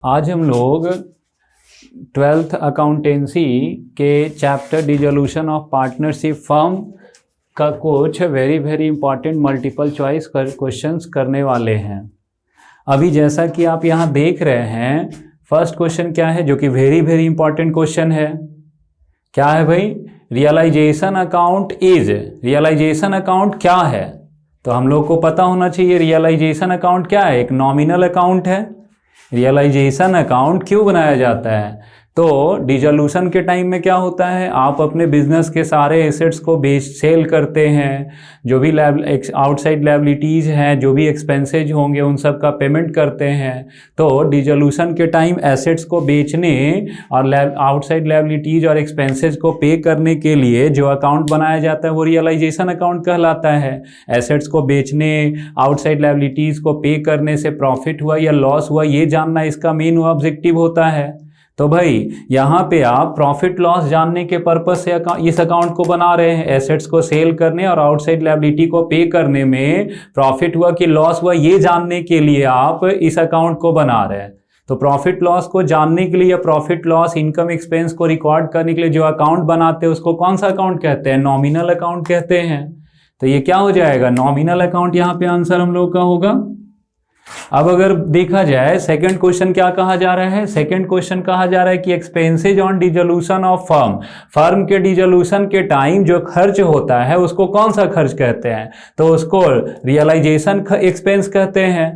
आज हम लोग 12th अकाउंटेंसी के chapter dissolution of partnership firm का कुछ very important multiple choice questions करने वाले हैं। अभी जैसा कि आप यहाँ देख रहे हैं, फर्स्ट क्वेश्चन क्या है जो कि वेरी इंपॉर्टेंट क्वेश्चन है। क्या है भाई? Realisation account is, realisation account क्या है? तो हम लोग को पता होना चाहिए रियलाइजेशन अकाउंट क्या है। एक नॉमिनल अकाउंट है। रियलाइजेशन अकाउंट क्यों बनाया जाता है? तो डिसोल्यूशन के टाइम में क्या होता है, आप अपने बिजनेस के सारे एसेट्स को सेल करते हैं, जो भी आउटसाइड लायबिलिटीज हैं, जो भी एक्सपेंसेज होंगे उन सब का पेमेंट करते हैं। तो डिसोल्यूशन के टाइम एसेट्स को बेचने और आउटसाइड लायबिलिटीज और एक्सपेंसेज को पे करने के लिए जो अकाउंट बनाया जाता है वो रियलाइजेशन अकाउंट कहलाता है। एसेट्स को बेचने, आउटसाइड लायबिलिटीज को पे करने से प्रॉफिट हुआ या लॉस हुआ, ये जानना इसका मेन ऑब्जेक्टिव होता है। तो भाई यहाँ पे आप प्रॉफिट लॉस जानने के पर्पज से इस अकाउंट को बना रहे हैं। एसेट्स को सेल करने और आउटसाइड लायबिलिटी को पे करने में प्रॉफिट हुआ कि लॉस हुआ, ये जानने के लिए आप इस अकाउंट को बना रहे हैं। तो प्रॉफिट लॉस को जानने के लिए या प्रॉफिट लॉस इनकम एक्सपेंस को रिकॉर्ड करने के लिए जो अकाउंट बनाते हैं उसको कौन सा अकाउंट कहते हैं? नॉमिनल अकाउंट कहते हैं। तो ये क्या हो जाएगा? नॉमिनल अकाउंट यहाँ पे आंसर हम लोग का होगा। अब अगर देखा जाए सेकंड क्वेश्चन क्या कहा जा रहा है? सेकंड क्वेश्चन कहा जा रहा है कि expenses on dissolution of firm, firm के डिसोल्यूशन के टाइम जो खर्च होता है उसको कौन सा खर्च कहते हैं? तो उसको रियलाइजेशन एक्सपेंस कहते हैं,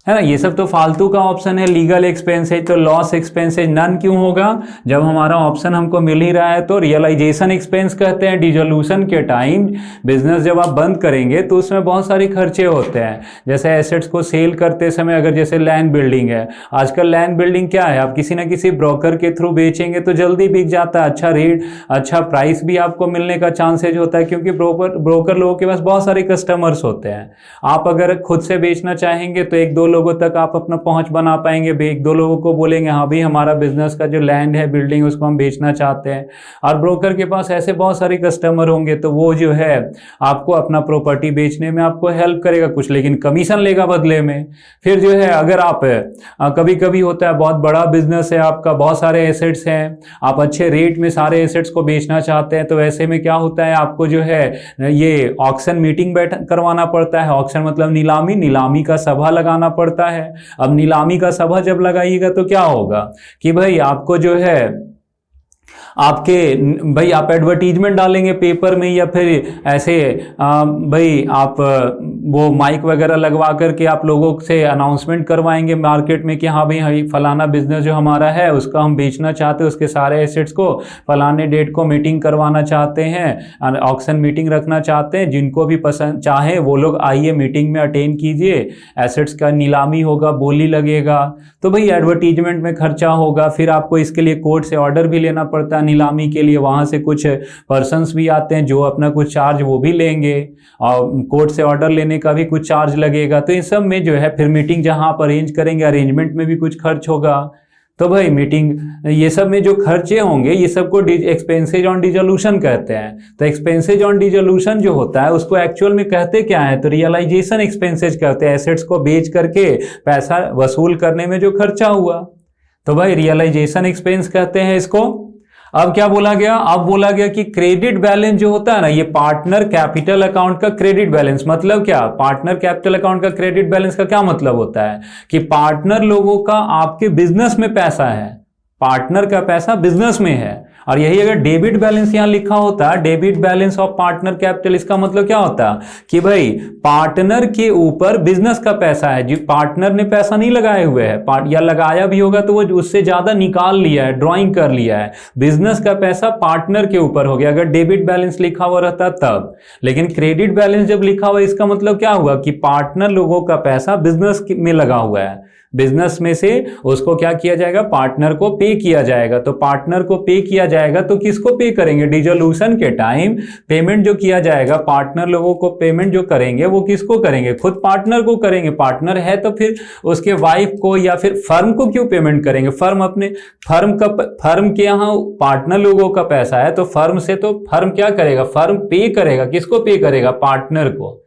है ना। ये सब तो फालतू का ऑप्शन है। लीगल एक्सपेंसेज तो लॉस एक्सपेंसेज नन क्यों होगा जब हमारा ऑप्शन हमको मिल ही रहा है। तो रियलाइजेशन एक्सपेंस कहते हैं डिसोल्यूशन के टाइम बिजनेस जब आप बंद करेंगे तो उसमें बहुत सारे खर्चे होते हैं। जैसे एसेट्स को सेल करते समय अगर जैसे लैंड बिल्डिंग है, आजकल लैंड बिल्डिंग क्या है, आप किसी ना किसी ब्रोकर के थ्रू बेचेंगे तो जल्दी बिक जाता है, अच्छा रेट अच्छा प्राइस भी आपको मिलने का चांसेज होता है, क्योंकि ब्रोकर लोगों के पास बहुत सारे कस्टमर्स होते हैं। आप अगर खुद से बेचना चाहेंगे तो एक दो लोगों तक आप अपना पहुंच बना पाएंगे। एक दो लोगों को बोलेंगे हाँ भाई हमारा बिजनेस का जो लैंड है, बिल्डिंग, उसको हम बेचना चाहते हैं। और ब्रोकर के पास ऐसे बहुत सारे कस्टमर होंगे तो वो जो है आपको अपना प्रॉपर्टी बेचने में आपको हेल्प करेगा कुछ, लेकिन कमीशन लेगा बदले में। फिर जो है अगर आप कभी कभी होता है बहुत बड़ा बिजनेस है आपका, बहुत सारे एसेट्स हैं, आप अच्छे रेट में सारे एसेट्स को बेचना चाहते हैं, तो ऐसे में क्या होता है आपको जो है ये ऑक्शन मीटिंग करवाना पड़ता है। ऑक्शन मतलब नीलामी का सभा लगाना पड़ता है। अब नीलामी का सभा जब लगाइएगा तो क्या होगा कि भाई आपको जो है भाई आप एडवर्टीजमेंट डालेंगे पेपर में, या फिर ऐसे भाई आप वो माइक वगैरह लगवा करके आप लोगों से अनाउंसमेंट करवाएंगे मार्केट में कि हाँ भाई फलाना बिजनेस जो हमारा है उसका हम बेचना चाहते हैं, उसके सारे एसेट्स को फलाने डेट को मीटिंग करवाना चाहते हैं, ऑक्शन मीटिंग रखना चाहते हैं। जिनको भी पसंद चाहे वो लोग आइए मीटिंग में अटेंड कीजिए, एसेट्स का नीलामी होगा, बोली लगेगा। तो भाई एडवर्टीजमेंट में खर्चा होगा, फिर आपको इसके लिए कोर्ट से ऑर्डर भी लेना पड़ता है नीलामी के लिए, वहां से कुछ पर्सन्स भी आते हैं जो अपना कुछ चार्ज वो भी लेंगे, और कोर्ट से ऑर्डर लेने का भी कुछ चार्ज लगेगा। तो इन सब में जो है फिर मीटिंग जहां आप अरेंज करेंगे, अरेंजमेंट में भी कुछ खर्च होगा। तो भाई मीटिंग ये सब में जो खर्चे होंगे ये सब को एक्सपेंसेज ऑन डिसोल्यूशन कहते हैं। तो एक्सपेंसेज ऑन डिसोल्यूशन जो होता है उसको एक्चुअल में कहते क्या है? तो रियलाइजेशन एक्सपेंसेज कहते हैं। एसेट्स को बेच करके पैसा वसूल करने में जो खर्चा हुआ, तो भाई रियलाइजेशन एक्सपेंस कहते हैं इसको। अब क्या बोला गया? अब बोला गया कि क्रेडिट बैलेंस जो होता है ना, ये पार्टनर कैपिटल अकाउंट का क्रेडिट बैलेंस, मतलब क्या? पार्टनर कैपिटल अकाउंट का क्रेडिट बैलेंस का क्या मतलब होता है कि पार्टनर लोगों का आपके बिजनेस में पैसा है, पार्टनर का पैसा बिजनेस में है। और यही अगर डेबिट बैलेंस यहां लिखा होता, debit balance of partner capital, इसका मतलब क्या होता कि भाई पार्टनर के ऊपर बिजनेस का पैसा है, जो पार्टनर ने पैसा नहीं लगाए हुए है, या लगाया भी होगा तो वो उससे ज्यादा निकाल लिया है, ड्रॉइंग कर लिया है, बिजनेस का पैसा पार्टनर के ऊपर हो गया अगर डेबिट बैलेंस लिखा हुआ रहता तब। लेकिन क्रेडिट बैलेंस जब लिखा हुआ, इसका मतलब क्या हुआ कि पार्टनर लोगों का पैसा बिजनेस में लगा हुआ है, बिजनेस में से उसको क्या किया जाएगा? पार्टनर को पे किया जाएगा। तो पार्टनर को पे किया जाएगा तो किसको पे करेंगे? डिसोल्यूशन के टाइम पेमेंट जो किया जाएगा, पार्टनर लोगों को पेमेंट जो करेंगे वो किसको करेंगे? खुद पार्टनर को करेंगे। पार्टनर है तो फिर उसके वाइफ को या फिर फर्म को क्यों पेमेंट करेंगे? फर्म के यहाँ पार्टनर लोगों का पैसा है तो फर्म से तो फर्म क्या करेगा? फर्म पे करेगा। किसको पे करेगा? पार्टनर को।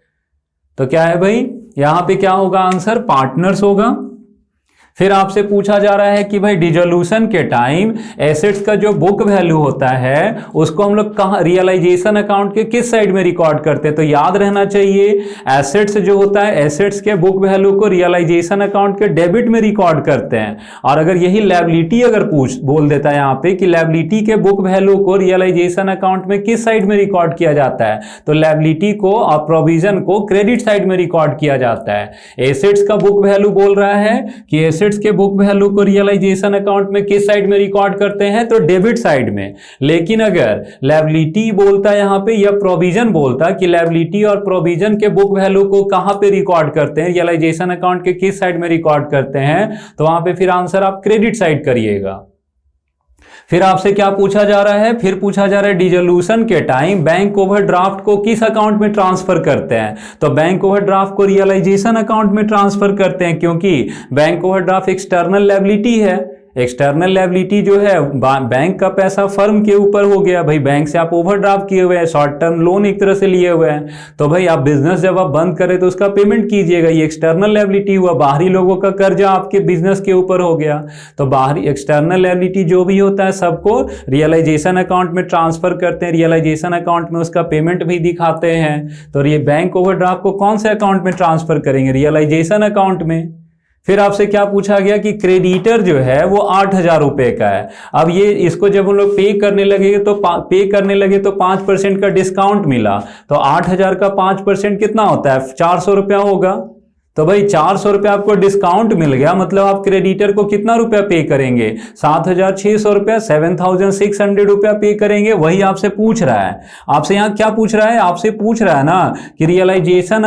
तो क्या है भाई, यहां पे क्या होगा आंसर? पार्टनर्स होगा। फिर आपसे पूछा जा रहा है कि भाई डिसोल्यूशन के टाइम एसेट्स का जो बुक वैल्यू होता है उसको हम लोग कहाँ रियलाइजेशन अकाउंट के किस साइड में रिकॉर्ड करते हैं। तो याद रहना चाहिए एसेट्स जो होता है एसेट्स के बुक वैल्यू को रियलाइजेशन अकाउंट के डेबिट में रिकॉर्ड करते हैं। और अगर यही लायबिलिटी अगर बोल देता है यहाँ पे कि लायबिलिटी के बुक वैल्यू को रियलाइजेशन अकाउंट में किस साइड में रिकॉर्ड किया जाता है, तो लायबिलिटी को और प्रोविजन को क्रेडिट साइड में रिकॉर्ड किया जाता है। एसेट्स का बुक वैल्यू बोल रहा है कि एसेट्स के बुक वैल्यू को रियलाइजेशन अकाउंट में किस साइड में रिकॉर्ड करते हैं, तो डेबिट साइड में। लेकिन अगर लायबिलिटी बोलता है यहाँ पे या प्रोविजन बोलता कि लायबिलिटी और प्रोविजन के बुक वैल्यू को कहां पे रिकॉर्ड करते हैं, रियलाइजेशन अकाउंट के किस साइड में रिकॉर्ड करते हैं, तो वहां पे फिर आंसर आप क्रेडिट साइड करिएगा। फिर आपसे क्या पूछा जा रहा है, फिर पूछा जा रहा है डिसोल्यूशन के टाइम बैंक ओवरड्राफ्ट को किस अकाउंट में ट्रांसफर करते हैं। तो बैंक ओवरड्राफ्ट को रियलाइजेशन अकाउंट में ट्रांसफर करते हैं, क्योंकि बैंक ओवरड्राफ्ट एक्सटर्नल लायबिलिटी है। एक्सटर्नल लायबिलिटी जो है बैंक का पैसा फर्म के ऊपर हो गया। भाई बैंक से आप ओवरड्राफ्ट किए हुए हैं, शॉर्ट टर्म लोन एक तरह से लिए हुए हैं, तो भाई आप बिजनेस जब आप बंद करें तो उसका पेमेंट कीजिएगा। ये एक्सटर्नल लायबिलिटी हुआ, बाहरी लोगों का कर्जा आपके बिजनेस के ऊपर हो गया। तो बाहरी एक्सटर्नल लायबिलिटी जो भी होता है सबको रियलाइजेशन अकाउंट में ट्रांसफर करते हैं, रियलाइजेशन अकाउंट में उसका पेमेंट भी दिखाते हैं। तो ये बैंक ओवरड्राफ्ट को कौन से अकाउंट में ट्रांसफर करेंगे, रियलाइजेशन अकाउंट में। फिर आपसे क्या पूछा गया कि क्रेडिटर जो है वो 8,000 रुपए का है। अब ये इसको जब हम लोग पे करने लगे तो 5% का डिस्काउंट मिला, तो 8,000 का 5% कितना होता है, 400 रुपया होगा। तो भाई 400 रुपया आपको डिस्काउंट मिल गया, मतलब आप क्रेडिटर को कितना रुपया पे करेंगे, 7,600 रुपया, 7,600 रुपया पे करेंगे। वही आपसे पूछ रहा है। आपसे यहाँ क्या पूछ रहा है, आपसे पूछ रहा है ना कि रियलाइजेशन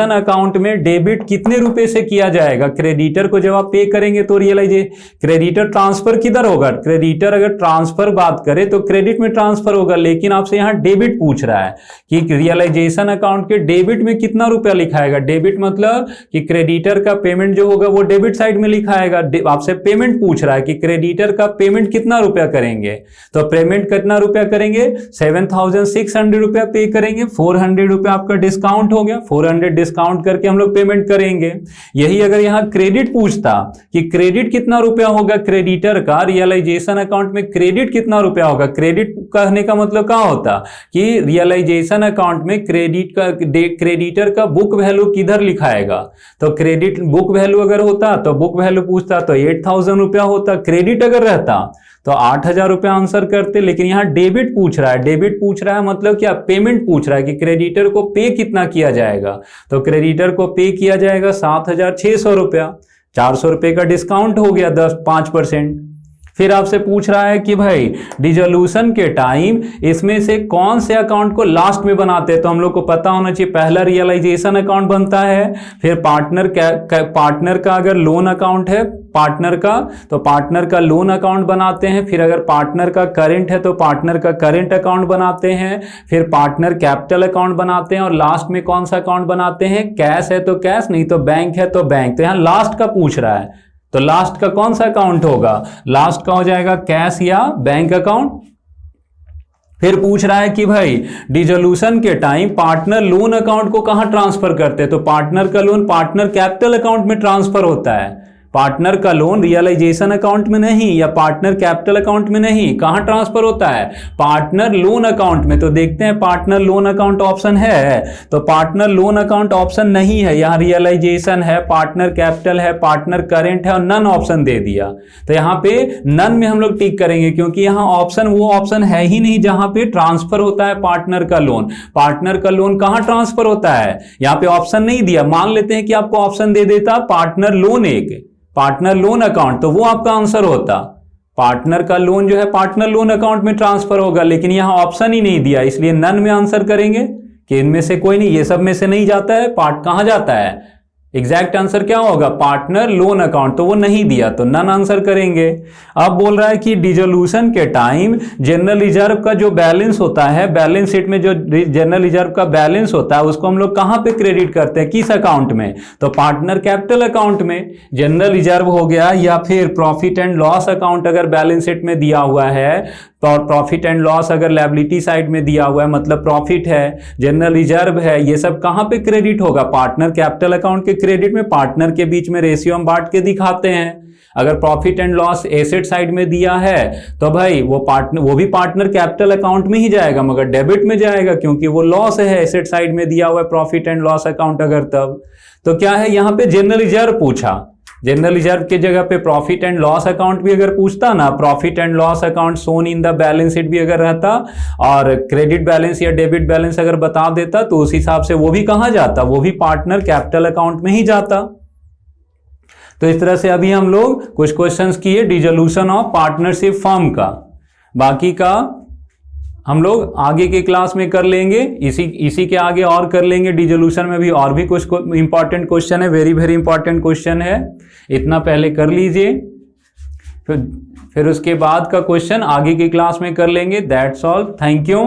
अकाउंट में डेबिट कितने रुपए से किया जाएगा। क्रेडिटर को जब आप पे करेंगे तो क्रेडिटर ट्रांसफर किधर होगा, क्रेडिटर अगर ट्रांसफर बात करे तो क्रेडिट में ट्रांसफर होगा, लेकिन आपसे यहाँ डेबिट पूछ रहा है कि रियलाइजेशन अकाउंट के डेबिट में कितना रुपया लिखाएगा। डेबिट मतलब कि क्रेडिटर का पेमेंट जो होगा वो डेबिट साइड में लिखाएगा। आपसे पेमेंट पूछ रहा है कि क्रेडिटर का पेमेंट कितना रुपया करेंगे, तो पेमेंट कितना रुपया करेंगे, 7,600 रुपया पे करेंगे। 400 रुपया आपका डिस्काउंट हो गया, 400 डिस्काउंट करके हम लोग पेमेंट करेंगे। यही अगर यहां क्रेडिट पूछता कि क्रेडिट कितना रुपया होगा क्रेडिटर का, रियलाइजेशन अकाउंट में क्रेडिट कितना रुपया होगा। क्रेडिट कहने का मतलब क्या होता कि रियलाइजेशन अकाउंट में क्रेडिटर का बुक वैल्यू किधर लिखाएगा। तो क्रेडिट बुक वैल्यू अगर होता तो बुक वैल्यू पूछता तो 8,000 रुपया होता, क्रेडिट अगर रहता तो 8,000 रुपया आंसर करते। लेकिन यहां डेबिट पूछ रहा है, डेबिट पूछ रहा है मतलब क्या, पेमेंट पूछ रहा है कि क्रेडिटर को पे कितना किया जाएगा। तो क्रेडिटर को पे किया जाएगा 7,600 रुपया, 400 रुपये का डिस्काउंट हो गया 5%। फिर आपसे पूछ रहा है कि भाई डिसोल्यूशन के टाइम इसमें से कौन से अकाउंट को लास्ट में बनाते हैं। तो हम लोग को पता होना चाहिए, पहला रियलाइजेशन अकाउंट बनता है, फिर पार्टनर का अगर लोन अकाउंट है पार्टनर का, तो पार्टनर का लोन अकाउंट बनाते हैं। फिर अगर पार्टनर का करेंट है तो पार्टनर का करेंट अकाउंट बनाते हैं। फिर पार्टनर कैपिटल अकाउंट बनाते हैं, और लास्ट में कौन सा अकाउंट बनाते हैं, कैश है तो कैश, नहीं तो बैंक है तो बैंक। तो यहां लास्ट का पूछ रहा है, तो लास्ट का कौन सा अकाउंट होगा, लास्ट का हो जाएगा कैश या बैंक अकाउंट। फिर पूछ रहा है कि भाई डिसोल्यूशन के टाइम पार्टनर लोन अकाउंट को कहां ट्रांसफर करते हैं। तो पार्टनर का लोन पार्टनर कैपिटल अकाउंट में ट्रांसफर होता है। पार्टनर का लोन रियलाइजेशन अकाउंट में नहीं या पार्टनर कैपिटल अकाउंट में नहीं, कहां ट्रांसफर होता है, पार्टनर लोन अकाउंट में। तो देखते हैं पार्टनर लोन अकाउंट ऑप्शन है, तो पार्टनर लोन अकाउंट ऑप्शन नहीं है, यहां रियलाइजेशन है, पार्टनर कैपिटल है, पार्टनर करेंट है और नन ऑप्शन दे दिया। तो यहां पे नन में हम लोग टिक करेंगे, क्योंकि यहां ऑप्शन वो ऑप्शन है ही नहीं जहां पे ट्रांसफर होता है पार्टनर का लोन। पार्टनर का लोन कहां ट्रांसफर होता है, यहां पे ऑप्शन नहीं दिया। मान लेते हैं कि आपको ऑप्शन दे देता partner loan partner loan account, तो वो आपका आंसर होता। पार्टनर का लोन जो है पार्टनर लोन अकाउंट में ट्रांसफर होगा, लेकिन यहां ऑप्शन ही नहीं दिया, इसलिए नन में आंसर करेंगे कि इनमें से कोई नहीं, ये सब में से नहीं जाता है। कहां जाता है, एग्जैक्ट आंसर क्या होगा, पार्टनर लोन अकाउंट, तो वो नहीं दिया, तो नन आंसर करेंगे। अब बोल रहा है कि डिसोल्यूशन के टाइम जनरल रिजर्व का जो बैलेंस होता है, बैलेंस शीट में जो जनरल रिजर्व का बैलेंस होता है उसको हम लोग कहां पे क्रेडिट करते हैं, किस अकाउंट में, तो पार्टनर कैपिटल अकाउंट में जनरल रिजर्व हो गया, या फिर प्रॉफिट एंड लॉस अकाउंट अगर बैलेंस शीट में दिया हुआ है, और प्रॉफिट एंड लॉस अगर लायबिलिटी साइड में दिया हुआ है मतलब प्रॉफिट है, जनरल रिजर्व है, ये सब कहां पे क्रेडिट होगा, पार्टनर कैपिटल अकाउंट के क्रेडिट में पार्टनर के बीच में रेशियो हम बांट के दिखाते हैं। अगर profit and loss asset side में दिया है तो भाई वो भी पार्टनर कैपिटल अकाउंट में ही जाएगा, मगर डेबिट में जाएगा क्योंकि वो लॉस है, एसेट साइड में दिया हुआ है प्रॉफिट एंड लॉस अकाउंट अगर तब। तो क्या है यहाँ पे जनरल रिजर्व पूछा, जनरल रिजर्व के जगह पे प्रॉफिट एंड लॉस अकाउंट भी अगर पूछता ना, profit and loss account shown in the balance sheet भी अगर रहता और क्रेडिट बैलेंस या डेबिट बैलेंस अगर बता देता तो उस हिसाब से वो भी कहां जाता, वो भी पार्टनर कैपिटल अकाउंट में ही जाता। तो इस तरह से अभी हम लोग कुछ क्वेश्चंस किए डिसोल्यूशन ऑफ पार्टनरशिप फर्म का, बाकी का हम लोग आगे के क्लास में कर लेंगे, इसी के आगे और कर लेंगे। डिसोल्यूशन में भी और भी कुछ इंपॉर्टेंट क्वेश्चन है, वेरी वेरी इंपॉर्टेंट क्वेश्चन है, इतना पहले कर लीजिए, फिर उसके बाद का क्वेश्चन आगे की क्लास में कर लेंगे। That's all, thank you.